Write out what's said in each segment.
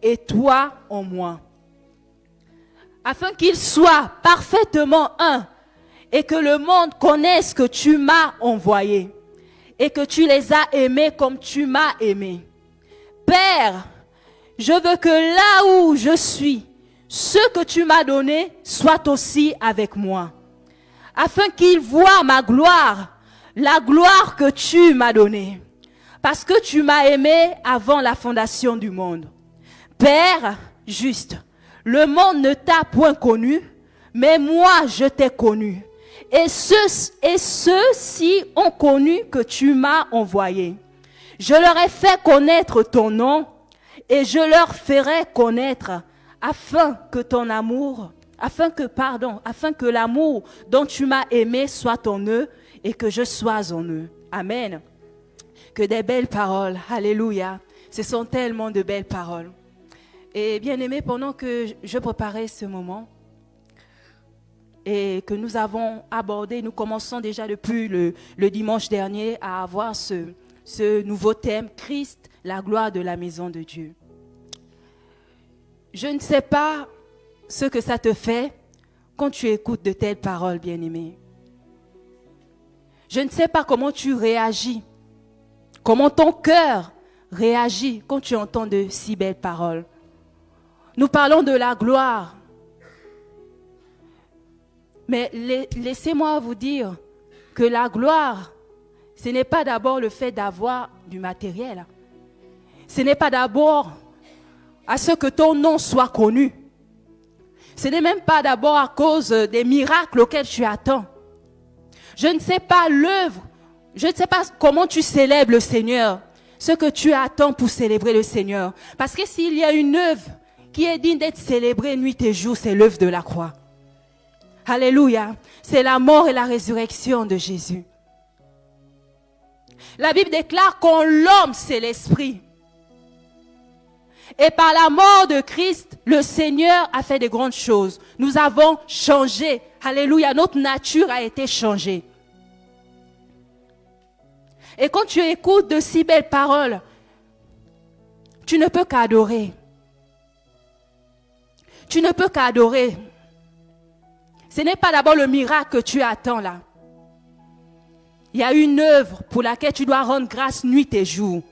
et toi en moi. Afin qu'ils soient parfaitement un et que le monde connaisse que tu m'as envoyé et que tu les as aimés comme tu m'as aimé. Père, je veux que là où je suis, ce que tu m'as donné soit aussi avec moi, afin qu'ils voient ma gloire, la gloire que tu m'as donnée, parce que tu m'as aimé avant la fondation du monde. Père juste, le monde ne t'a point connu, mais moi je t'ai connu. Et ceux-ci ont connu que tu m'as envoyé. Je leur ai fait connaître ton nom et je leur ferai connaître afin que l'amour dont tu m'as aimé soit en eux et que je sois en eux. Amen. Que des belles paroles. Alléluia. Ce sont tellement de belles paroles. Et bien aimé, pendant que je préparais ce moment et que nous avons abordé, nous commençons déjà depuis le dimanche dernier à avoir ce nouveau thème, Christ, la gloire de la maison de Dieu. Je ne sais pas ce que ça te fait quand tu écoutes de telles paroles, bien-aimé. Je ne sais pas comment tu réagis, comment ton cœur réagit quand tu entends de si belles paroles. Nous parlons de la gloire. Mais laissez-moi vous dire que la gloire, ce n'est pas d'abord le fait d'avoir du matériel. Ce n'est pas d'abord à ce que ton nom soit connu. Ce n'est même pas d'abord à cause des miracles auxquels tu attends. Je ne sais pas l'œuvre, je ne sais pas comment tu célèbres le Seigneur, ce que tu attends pour célébrer le Seigneur. Parce que s'il y a une œuvre qui est digne d'être célébrée nuit et jour, c'est l'œuvre de la croix. Alléluia. C'est la mort et la résurrection de Jésus. La Bible déclare qu'en l'homme, c'est l'esprit. Et par la mort de Christ, le Seigneur a fait de grandes choses. Nous avons changé. Alléluia. Notre nature a été changée. Et quand tu écoutes de si belles paroles, tu ne peux qu'adorer. Tu ne peux qu'adorer. Ce n'est pas d'abord le miracle que tu attends là. Il y a une œuvre pour laquelle tu dois rendre grâce nuit et jour.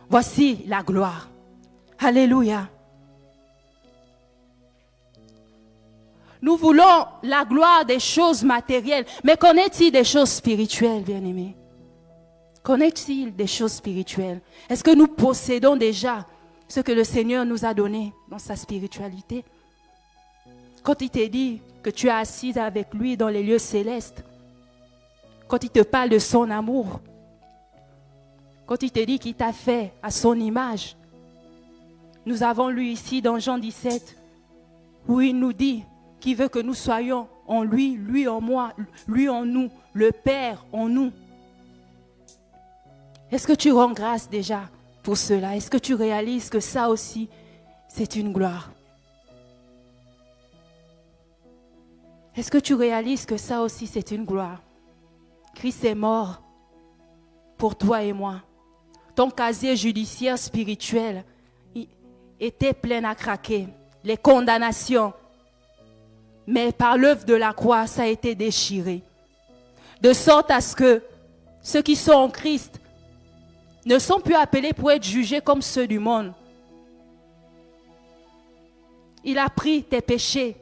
Voici la gloire. Alléluia. Nous voulons la gloire des choses matérielles. Mais qu'en est-il des choses spirituelles, bien-aimés? Qu'en est-il des choses spirituelles? Est-ce que nous possédons déjà ce que le Seigneur nous a donné dans sa spiritualité? Quand il te dit que tu es assise avec lui dans les lieux célestes, quand il te parle de son amour, quand il te dit qu'il t'a fait à son image, nous avons lu ici dans Jean 17, où il nous dit qu'il veut que nous soyons en lui, lui en moi, lui en nous, le Père en nous. Est-ce que tu rends grâce déjà pour cela? Est-ce que tu réalises que ça aussi, c'est une gloire? Est-ce que tu réalises que ça aussi, c'est une gloire? Christ est mort pour toi et moi. Ton casier judiciaire spirituel était plein à craquer. Les condamnations. Mais par l'œuvre de la croix, ça a été déchiré. De sorte à ce que ceux qui sont en Christ ne sont plus appelés pour être jugés comme ceux du monde. Il a pris tes péchés.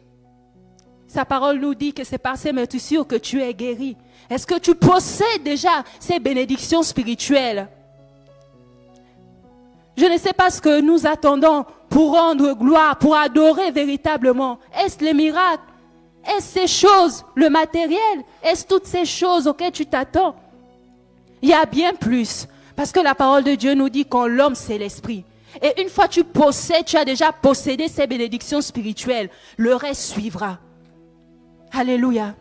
Sa parole nous dit que c'est par ces meurtrissures que tu es guéri. Est-ce que tu possèdes déjà ces bénédictions spirituelles? Je ne sais pas ce que nous attendons pour rendre gloire, pour adorer véritablement. Est-ce les miracles? Est-ce ces choses, le matériel? Est-ce toutes ces choses auxquelles tu t'attends? Il y a bien plus. Parce que la parole de Dieu nous dit qu'en l'homme, c'est l'esprit. Et une fois que tu possèdes, tu as déjà possédé ces bénédictions spirituelles. Le reste suivra. Alléluia.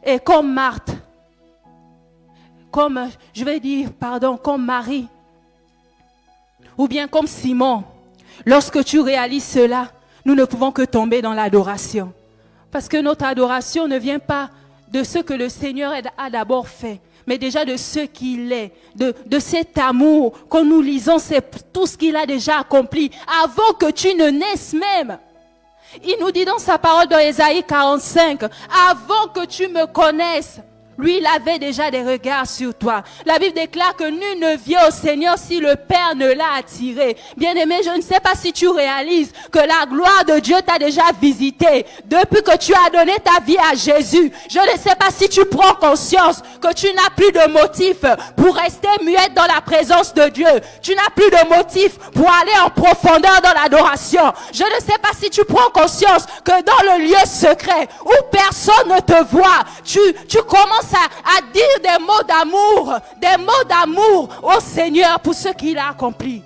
Et comme Marthe, comme Marie, ou bien comme Simon, lorsque tu réalises cela, nous ne pouvons que tomber dans l'adoration. Parce que notre adoration ne vient pas de ce que le Seigneur a d'abord fait, mais déjà de ce qu'il est, de cet amour. Quand nous lisons, c'est tout ce qu'il a déjà accompli avant que tu ne naisses même. Il nous dit dans sa parole dans Ésaïe 45, avant que tu me connaisses, lui, il avait déjà des regards sur toi. La Bible déclare que nul ne vient au Seigneur si le Père ne l'a attiré. Bien-aimé, je ne sais pas si tu réalises que la gloire de Dieu t'a déjà visité depuis que tu as donné ta vie à Jésus. Je ne sais pas si tu prends conscience que tu n'as plus de motif pour rester muette dans la présence de Dieu. Tu n'as plus de motif pour aller en profondeur dans l'adoration. Je ne sais pas si tu prends conscience que dans le lieu secret où personne ne te voit, tu commences à dire des mots d'amour au Seigneur pour ce qu'il a accompli.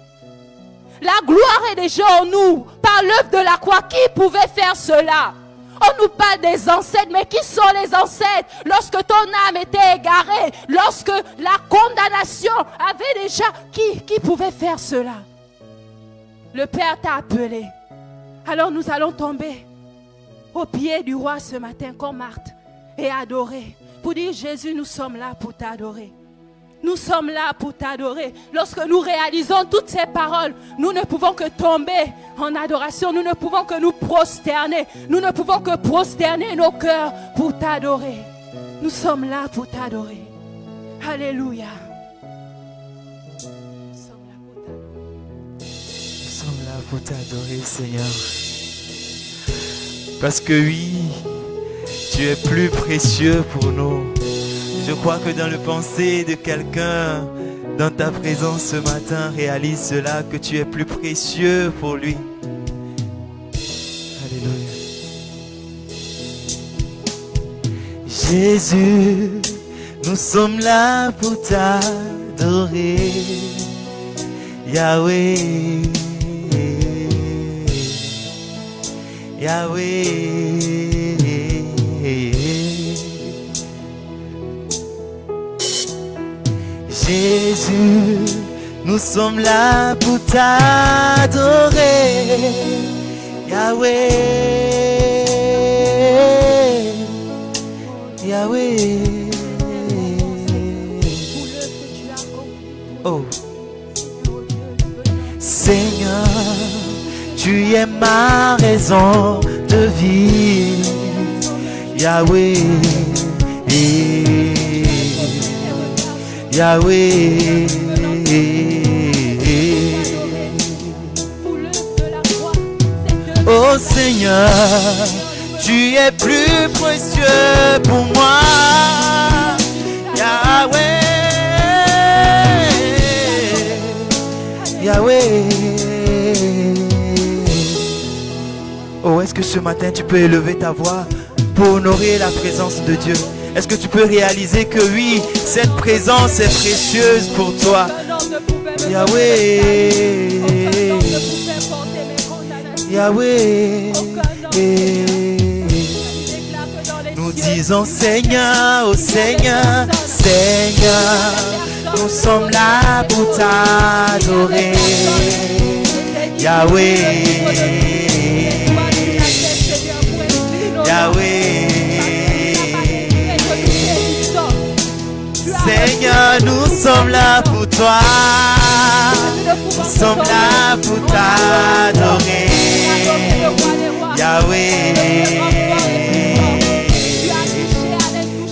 La gloire est déjà en nous par l'œuvre de la croix. Qui pouvait faire cela? On nous parle des ancêtres, mais qui sont les ancêtres? Lorsque ton âme était égarée, lorsque la condamnation avait déjà... Qui pouvait faire cela? Le Père t'a appelé. Alors nous allons tomber au pied du roi ce matin comme Marthe et adorer. Pour dire, Jésus, nous sommes là pour t'adorer. Nous sommes là pour t'adorer. Lorsque nous réalisons toutes ces paroles, nous ne pouvons que tomber en adoration. Nous ne pouvons que nous prosterner. Nous ne pouvons que prosterner nos cœurs pour t'adorer. Nous sommes là pour t'adorer. Alléluia. Nous sommes là pour t'adorer, Seigneur. Parce que oui, tu es plus précieux pour nous. Je crois que dans le pensée de quelqu'un, dans ta présence ce matin, réalise cela, que tu es plus précieux pour lui. Alléluia. Jésus, nous sommes là pour t'adorer. Yahweh, Yahweh. Jésus, nous sommes là pour t'adorer. Yahweh, Yahweh. Oh, Seigneur, tu es ma raison de vie. Yahweh, Yahweh, oh Seigneur, tu es plus précieux pour moi. Yahweh, Yahweh. Oh, est-ce que ce matin tu peux élever ta voix pour honorer la présence de Dieu? Est-ce que tu peux réaliser que oui, cette présence est précieuse pour toi? Yahweh, Yahweh. Nous disons Seigneur, oh Seigneur, Seigneur, nous sommes là pour t'adorer. Yahweh, Yahweh. Seigneur, nous sommes là pour toi. Nous sommes là pour t'adorer. Yahweh,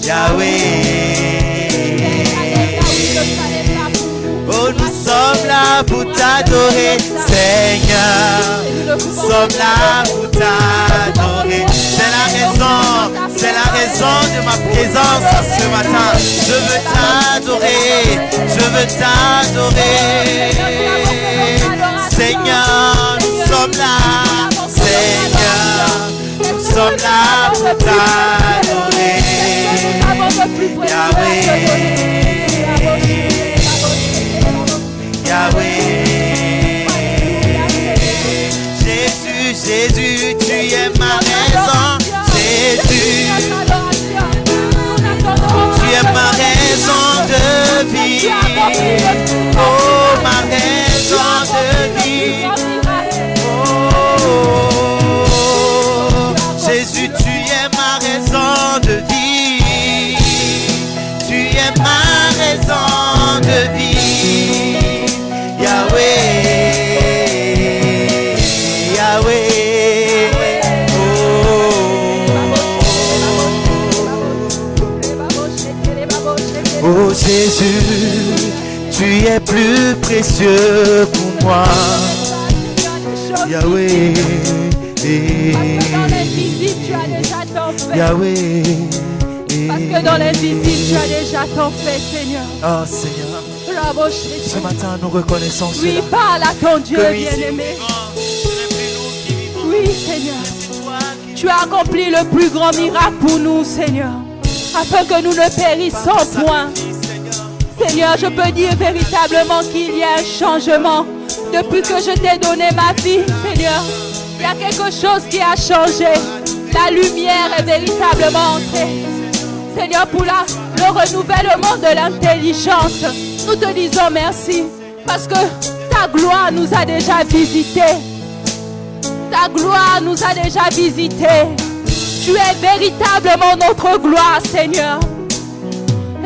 Yahweh. Oh, nous sommes là pour t'adorer, Seigneur. Nous sommes là pour t'adorer. C'est la raison de ma présence ce matin. Je veux t'adorer, je veux t'adorer. Seigneur, nous sommes là. Seigneur, nous sommes là pour t'adorer. Yahweh, Yahweh. Jésus, Jésus, tu es ma raison. Jésus, tu es ma raison de vie. Oh, ma raison de vie. Oh, Jésus, tu es plus précieux pour moi. Yahweh, Dans l'invisible, tu as déjà ton fait. Yahweh. Parce que dans l'invisible, tu as déjà ton fait, Seigneur. Oh Seigneur, ce matin nous reconnaissons Oui, cela. parle à ton Dieu Que ici, bien-aimé. ce n'est plus nous qui vivons. Oui, Seigneur. C'est toi qui Tu as accompli le plus grand miracle pour nous, Seigneur. Afin que nous ne périssons point. Seigneur, je peux dire véritablement qu'il y a un changement. Depuis que je t'ai donné ma vie, Seigneur, il y a quelque chose qui a changé. La lumière est véritablement entrée. Seigneur, pour le renouvellement de l'intelligence, nous te disons merci. Parce que ta gloire nous a déjà visités. Ta gloire nous a déjà visités. Tu es véritablement notre gloire, Seigneur.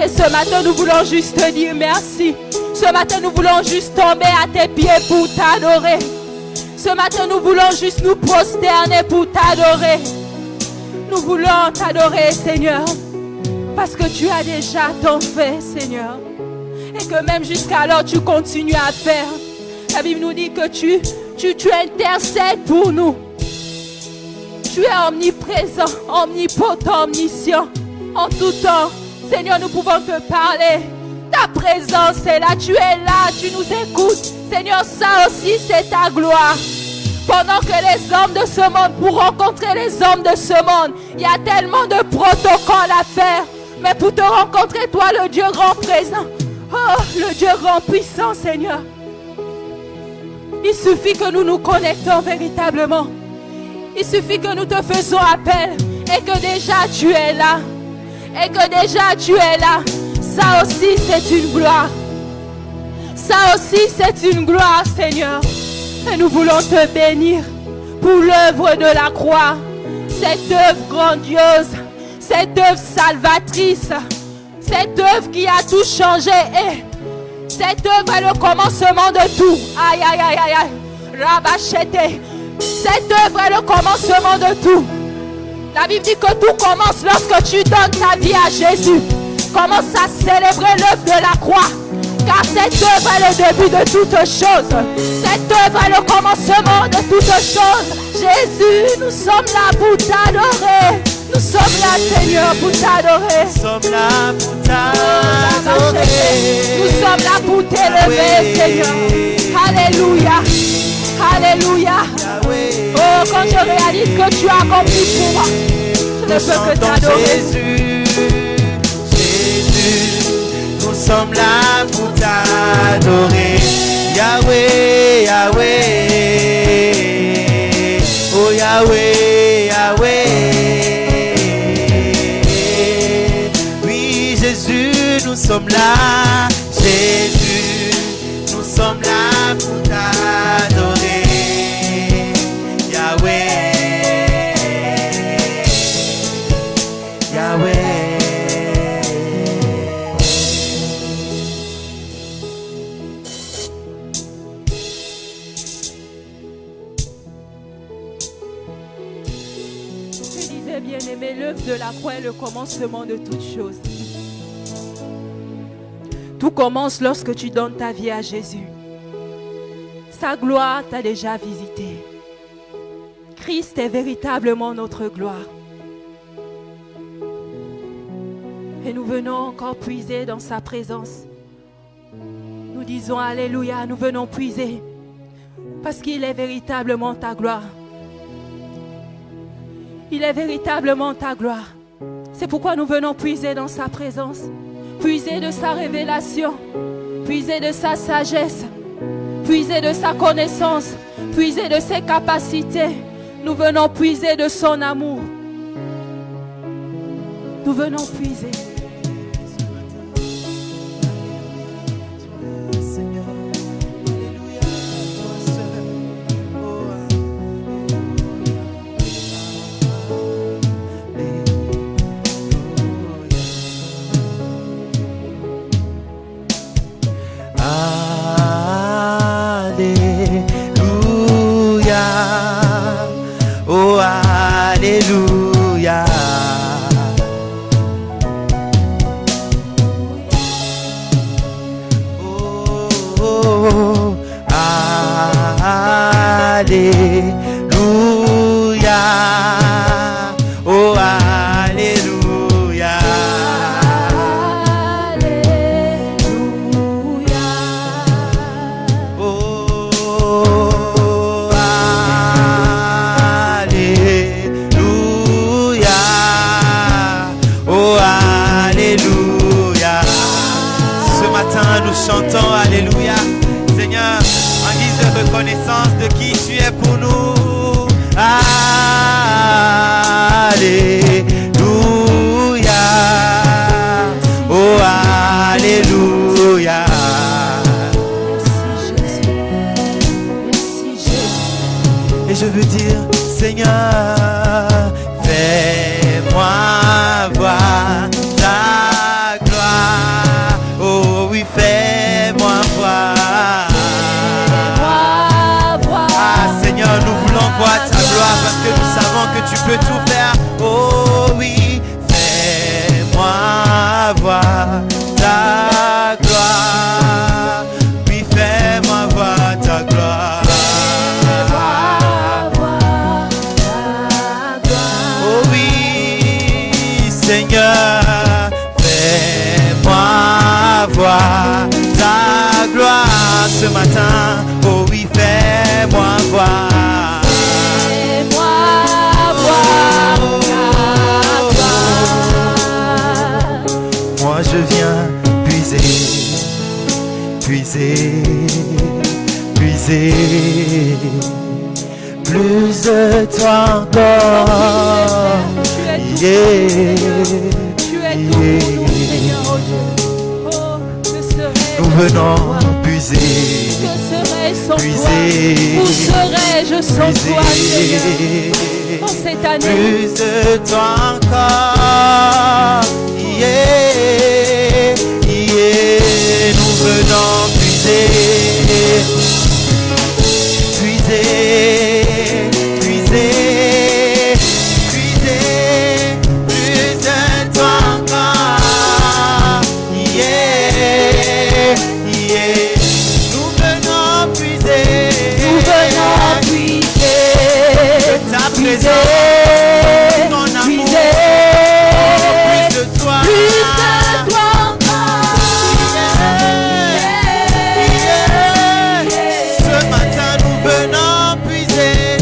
Et ce matin, nous voulons juste te dire merci. Ce matin, nous voulons juste tomber à tes pieds pour t'adorer. Ce matin, nous voulons juste nous prosterner pour t'adorer. Nous voulons t'adorer, Seigneur. Parce que tu as déjà ton fait, Seigneur. Et que même jusqu'alors, tu continues à faire. La Bible nous dit que tu intercèdes pour nous. Tu es omniprésent, omnipotent, omniscient. En tout temps, Seigneur, nous pouvons te parler. Ta présence est là, tu es là, tu nous écoutes. Seigneur, ça aussi, c'est ta gloire. Pendant que les hommes de ce monde, pour rencontrer les hommes de ce monde, il y a tellement de protocoles à faire. Mais pour te rencontrer, toi, le Dieu grand présent, oh, le Dieu grand puissant, Seigneur. Il suffit que nous nous connectons véritablement. Il suffit que nous te faisons appel et que déjà tu es là. Et que déjà tu es là. Ça aussi c'est une gloire. Ça aussi c'est une gloire, Seigneur. Et nous voulons te bénir pour l'œuvre de la croix. Cette œuvre grandiose. Cette œuvre salvatrice. Cette œuvre qui a tout changé. Et cette œuvre est le commencement de tout. Aïe, aïe, aïe, aïe, aïe. Rabachete. Cette œuvre est le commencement de tout. La Bible dit que tout commence lorsque tu donnes ta vie à Jésus. Commence à célébrer l'œuvre de la croix. Car cette œuvre est le début de toutes choses. Cette œuvre est le commencement de toutes choses. Jésus, nous sommes là pour t'adorer. Nous sommes là, Seigneur, pour t'adorer. Nous sommes là pour t'adorer. Nous sommes là pour t'élever, Seigneur. Alléluia. Alléluia. Oh, quand je réalise que tu as accompli pour moi, je ne peux que t'adorer. Jésus, Jésus, nous sommes là pour t'adorer. Yahweh, Yahweh. Oh Yahweh, Yahweh. Oui, Jésus, nous sommes là. Jésus, nous sommes là pour t'adorer. Bien-aimé, l'œuvre de la croix est le commencement de toutes choses. Tout commence lorsque tu donnes ta vie à Jésus. Sa gloire t'a déjà visité. Christ est véritablement notre gloire. Et nous venons encore puiser dans sa présence. Nous disons Alléluia, nous venons puiser parce qu'il est véritablement ta gloire. Il est véritablement ta gloire. C'est pourquoi nous venons puiser dans sa présence. Puiser de sa révélation. Puiser de sa sagesse. Puiser de sa connaissance. Puiser de ses capacités. Nous venons puiser de son amour. Nous venons puiser. Alléluia. Oh, alléluia. Nous chantons Alléluia. Seigneur, en guise de reconnaissance de qui tu es pour nous. Alléluia. Oh, Alléluia. Et je veux dire, Seigneur, fais-moi voir ta gloire. Oh oui, fais-moi voir. Ah Seigneur, nous voulons voir ta gloire parce que nous savons que tu peux tout faire. Oh oui, fais-moi voir ta gloire. Oui, fais-moi voir ta gloire. Oh oui, Seigneur, fais-moi voir ta gloire ce matin. Oh oui, fais-moi voir. Fais-moi voir ta gloire. Moi je viens puiser, plus de toi encore. Tu es tout pour nous, Seigneur, oh Dieu. Oh, que serais-je Nous venons puiser. Que serais-je sans toi? Où serais-je sans toi, Seigneur? En cette année, Plus de toi encore. Nous venons puiser. Plus de toi encore. Nous venons puiser. De ta présence, ton amour, plus de toi. Ce matin nous venons puiser,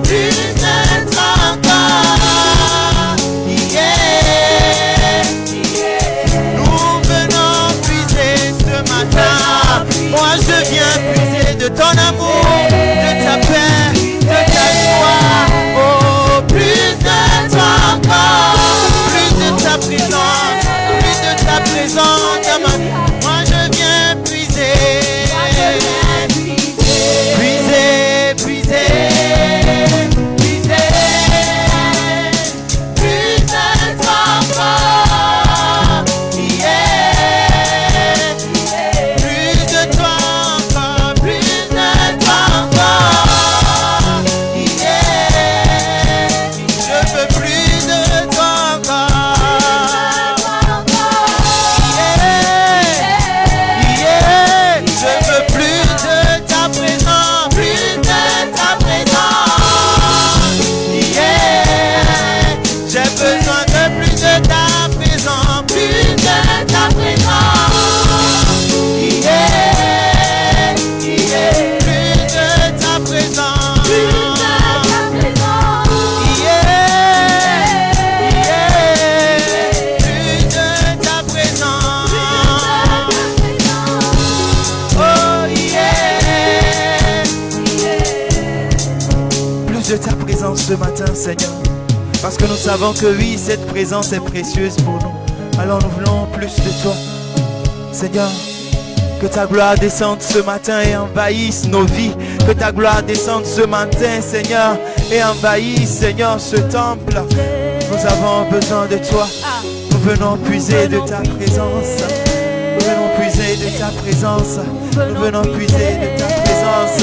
plus de toi encore. Nous venons puiser ce matin. Moi je viens puiser de ton amour, de ta paix, de ta joie. Oh, plus de toi encore, plus de ta présence, dans ma vie. Moi je viens puiser, plus de toi encore. Plus de toi encore, plus de toi encore. Je veux plus de toi encore. Je veux plus de ta présence, J'ai besoin de plus de ta présence, plus de ta présence. Plus de ta présence. Plus de ta présence. Oh plus de ta présence ce matin, Seigneur. Parce que nous savons que oui, cette présence est précieuse pour nous. Alors nous voulons plus de toi. Seigneur, que ta gloire descende ce matin et envahisse nos vies. Que ta gloire descende ce matin, Seigneur, et envahisse, Seigneur, ce temple. Nous avons besoin de toi. Nous venons puiser de ta présence. Nous venons puiser de ta présence. Nous venons puiser de ta présence.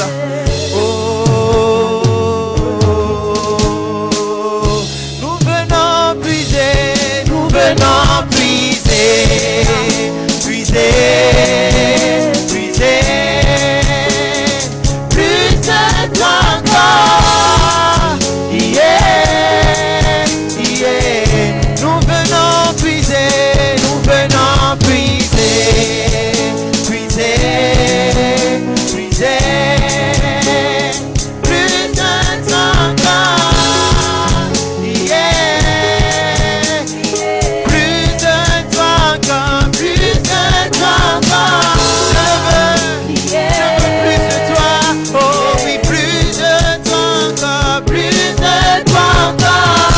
Nous venons puiser puiser, puiser. Plus de toi encore. Yeah, yeah. Nous venons puiser, nous venons puiser, puiser, puiser. Plus de toi encore. Yeah. Plus de toi encore, plus de toi encore. Je veux plus de toi. Oh oui, plus de toi encore, plus de toi encore.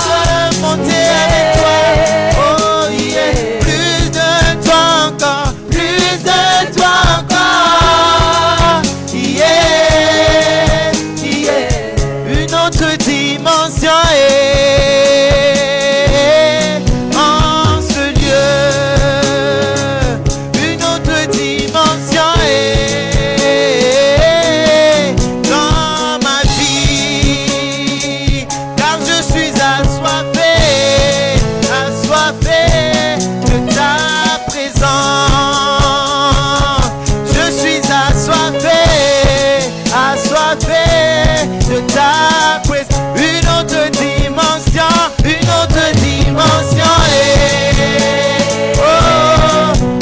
Je veux monter avec toi. Oh yeah, plus de toi encore, plus de toi encore. Yeah, yeah. Une autre dimension est en ce lieu. Une autre dimension est dans ma vie, car je suis assoiffé, assoiffé de ta présence. Je suis assoiffé, assoiffé de ta présence. Une autre dimension est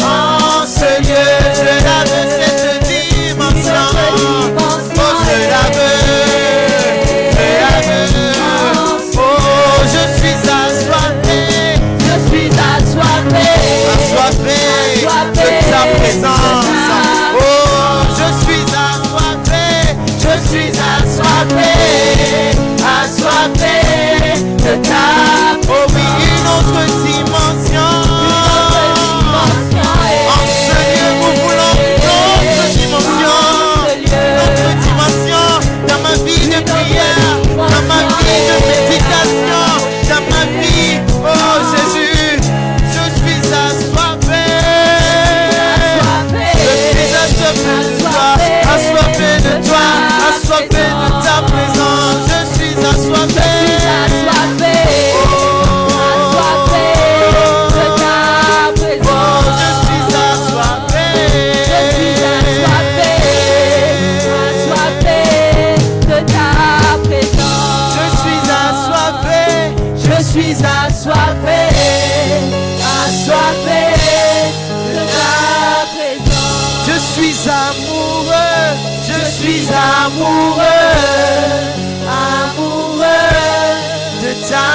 en ce lieu. Je la veux cette dimension. Oh, je la veux, oh, je suis assoiffé, assoiffé de ta présence. Oh, je suis assoiffé, assoiffé de ta. Oh oui, une autre dimension. En ce lieu, nous voulons une autre dimension. Une autre dimension dans ma vie de prière, dans ma vie de méditation, dans ma vie. Oh Jésus, je suis assoiffé. Je suis assoiffé de toi, assoiffé de toi, assoiffé de ta présence. Je suis assoiffé. Assoiffé, assoiffé de ta présence. Je suis amoureux, amoureux de ta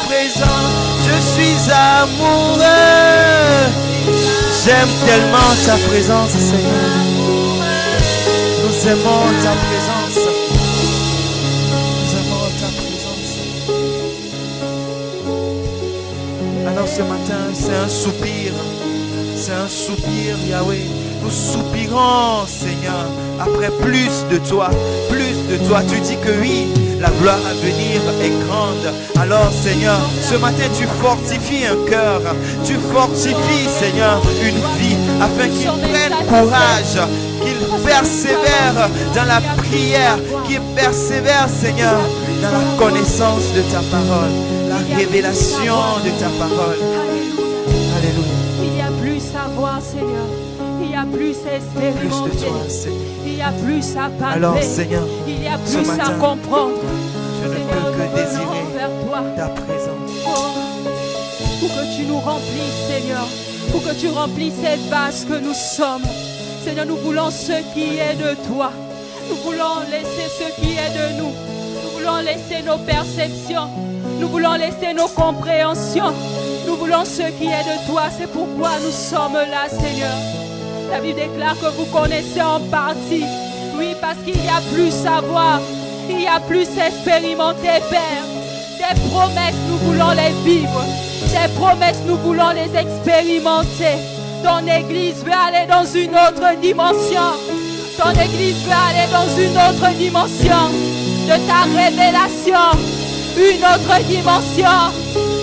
présence. Je suis amoureux. J'aime tellement ta présence, Seigneur. Nous aimons ta présence. Nous aimons ta présence. Alors ce matin, c'est un soupir. C'est un soupir, Yahweh. Nous soupirons, Seigneur, après plus de toi, plus de toi. Tu dis que oui, la gloire à venir est grande. Alors, Seigneur, ce matin, tu fortifies un cœur. Tu fortifies, Seigneur, une vie, afin qu'il prenne courage, qu'il persévère dans la prière, qu'il persévère, Seigneur, dans la connaissance de ta parole, la révélation de ta parole. Alléluia. Il y a plus à voir, Seigneur. Il y a plus à expérimenter. Plus de toi, Seigneur. Il y a plus à parler. Alors, Seigneur, il y a ce plus matin, à comprendre. je ne Seigneur, peux que nous désirer venons vers toi. ta présence. Oh, pour que tu nous remplisses, Seigneur. Pour que tu remplisses cette base que nous sommes. Seigneur, nous voulons ce qui est de toi. Nous voulons laisser ce qui est de nous. Nous voulons laisser nos perceptions. Nous voulons laisser nos compréhensions. Nous voulons ce qui est de toi. C'est pourquoi nous sommes là, Seigneur. La Bible déclare que vous connaissez en partie. Oui, parce qu'il y a plus à voir. Il y a plus à expérimenter, Père. Tes promesses, nous voulons les vivre. Tes promesses, nous voulons les expérimenter. Ton Église veut aller dans une autre dimension. Ton Église veut aller dans une autre dimension de ta révélation. Une autre dimension,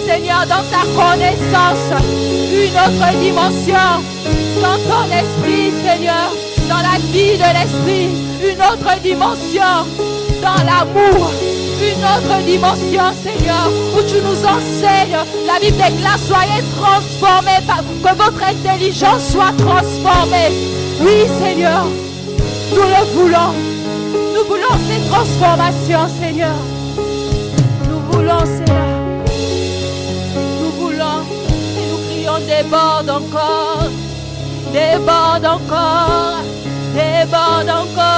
Seigneur, dans ta connaissance. Une autre dimension dans ton esprit, Seigneur. Dans la vie de l'esprit. Une autre dimension dans l'amour. une autre dimension, Seigneur, où tu nous enseignes. La Bible déclare, soyez transformés, que votre intelligence soit transformée. Oui, Seigneur, nous le voulons. Nous voulons ces transformations, Seigneur. Nous voulons cela. Nous voulons et nous crions déborde encore. Déborde encore. Déborde encore.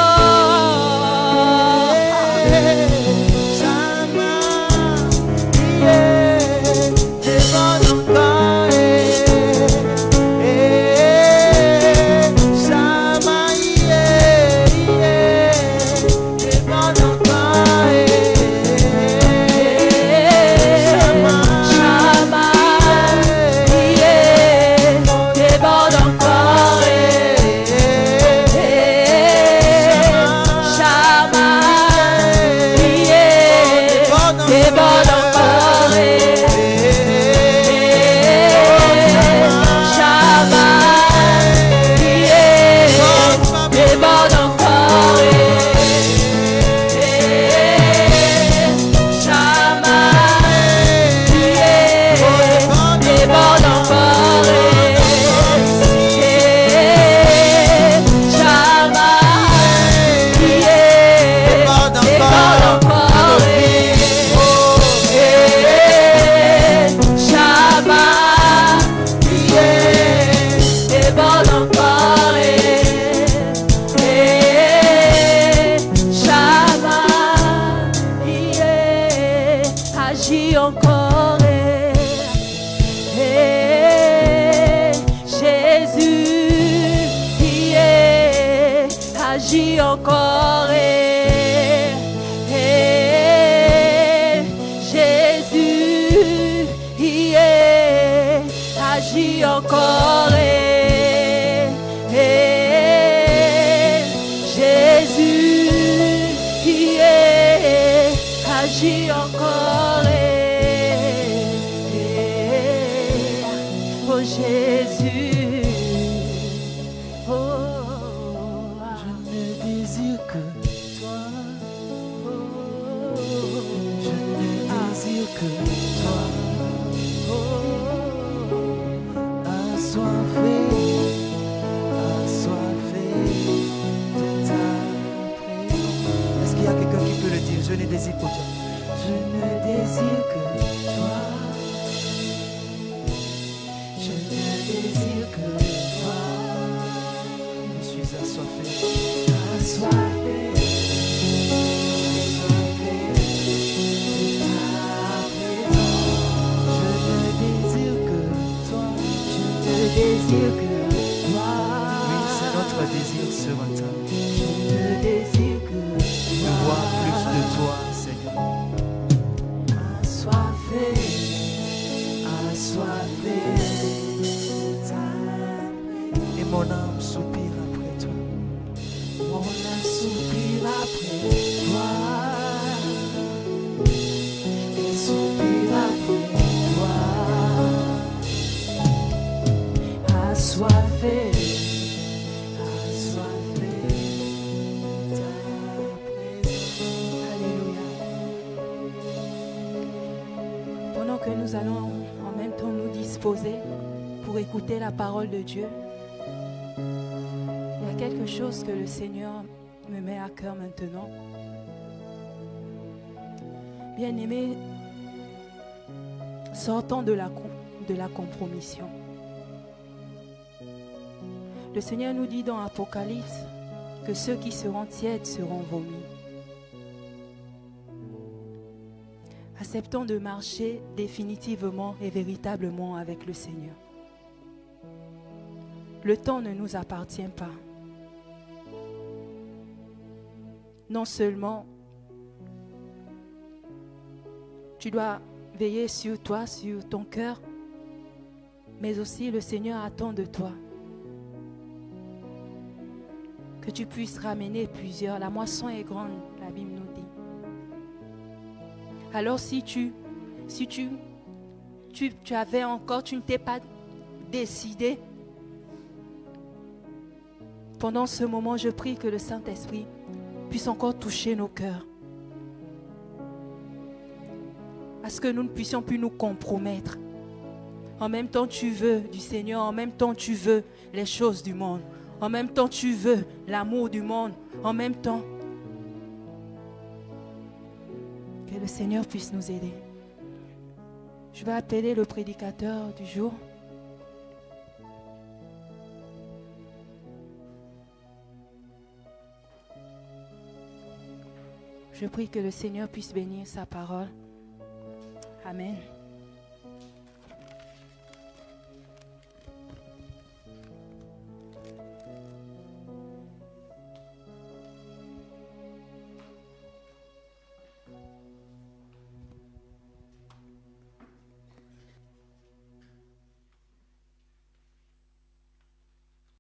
Pour écouter la parole de Dieu, il y a quelque chose que le Seigneur me met à cœur maintenant. Bien-aimés, sortons de la compromission. Le Seigneur nous dit dans Apocalypse que ceux qui seront tièdes seront vomis. Acceptons de marcher définitivement et véritablement avec le Seigneur. Le temps ne nous appartient pas. Non seulement tu dois veiller sur toi, sur ton cœur, mais aussi le Seigneur attend de toi que tu puisses ramener plusieurs. La moisson est grande, la Bible nous dit. Alors si tu avais encore, tu ne t'es pas décidé, pendant ce moment, je prie que le Saint-Esprit puisse encore toucher nos cœurs. à ce que nous ne puissions plus nous compromettre. En même temps, tu veux du Seigneur. En même temps, tu veux les choses du monde. En même temps, tu veux l'amour du monde. En même temps, que le Seigneur puisse nous aider. Je vais appeler le prédicateur du jour. Je prie que le Seigneur puisse bénir sa parole. Amen.